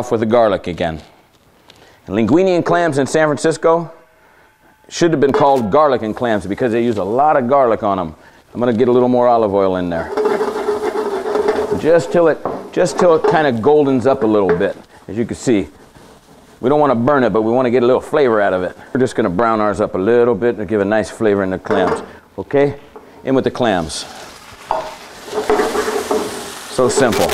off with the garlic again. And Linguini and Clams in San Francisco should have been called Garlic and Clams because they use a lot of garlic on them. I'm going to get a little more olive oil in there. Just till it kind of goldens up a little bit, as you can see. We don't want to burn it, but we want to get a little flavor out of it. We're just going to brown ours up a little bit to give a nice flavor in the clams. Okay? In with the clams. So simple.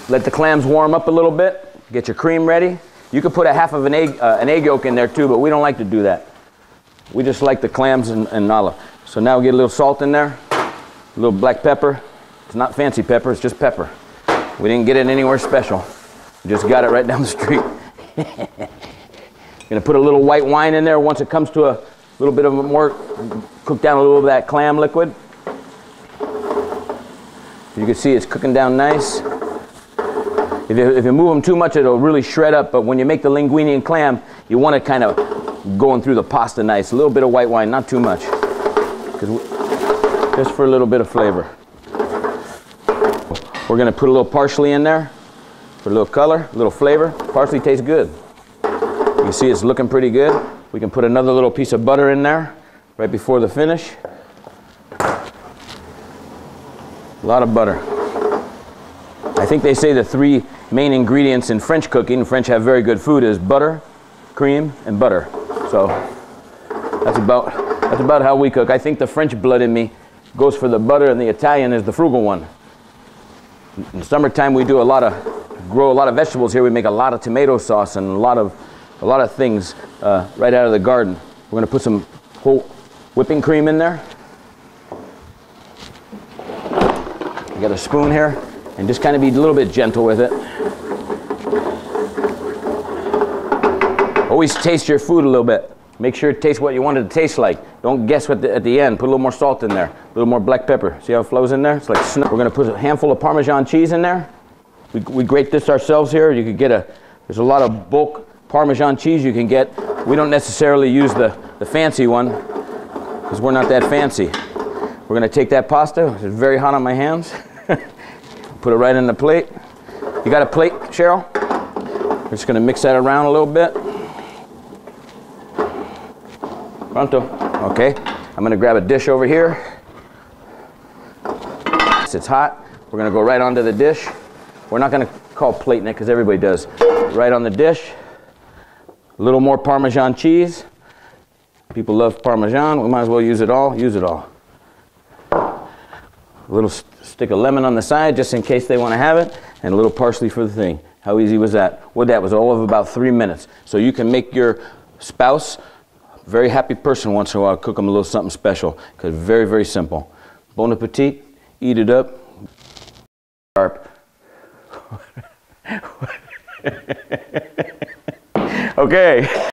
Let the clams warm up a little bit. Get your cream ready. You could put a half of an egg yolk in there too, but we don't like to do that. We just like the clams and olive. So now we get a little salt in there, a little black pepper. It's not fancy pepper, it's just pepper. We didn't get it anywhere special. We just got it right down the street. Gonna put a little white wine in there once it comes to a little bit of a more, cook down a little of that clam liquid. You can see it's cooking down nice. If you move them too much, it'll really shred up, but when you make the linguine and clam, you want it kind of going through the pasta nice. A little bit of white wine, not too much. Just for a little bit of flavor. We're going to put a little parsley in there for a little color, a little flavor. Parsley tastes good. You can see it's looking pretty good. We can put another little piece of butter in there right before the finish. A lot of butter. I think they say the three main ingredients in French cooking, French have very good food, is butter, cream, and butter. So that's about how we cook. I think the French blood in me goes for the butter, and the Italian is the frugal one. In the summertime, we do grow a lot of vegetables here. We make a lot of tomato sauce and a lot of things right out of the garden. We're going to put some whole whipping cream in there. You got a spoon here, and just kind of be a little bit gentle with it. Always taste your food a little bit. Make sure it tastes what you want it to taste like. Don't guess what at the end. Put a little more salt in there, a little more black pepper. See how it flows in there? It's like snow. We're going to put a handful of Parmesan cheese in there. We grate this ourselves here. You could get there's a lot of bulk Parmesan cheese you can get. We don't necessarily use the fancy one because we're not that fancy. We're going to take that pasta. It's very hot on my hands. Put it right in the plate. You got a plate, Cheryl? We're just going to mix that around a little bit. Pronto. Okay. I'm going to grab a dish over here. It's hot. We're going to go right onto the dish. We're not going to call plating it because everybody does. Right on the dish. A little more Parmesan cheese. People love Parmesan. We might as well use it all. Use it all. A little stick of lemon on the side just in case they want to have it. And a little parsley for the thing. How easy was that? Well, that was all of about 3 minutes. So you can make your spouse a very happy person once in a while. Cook them a little something special. Because very, very simple. Bon appetit. Eat it up. Sharp. Okay.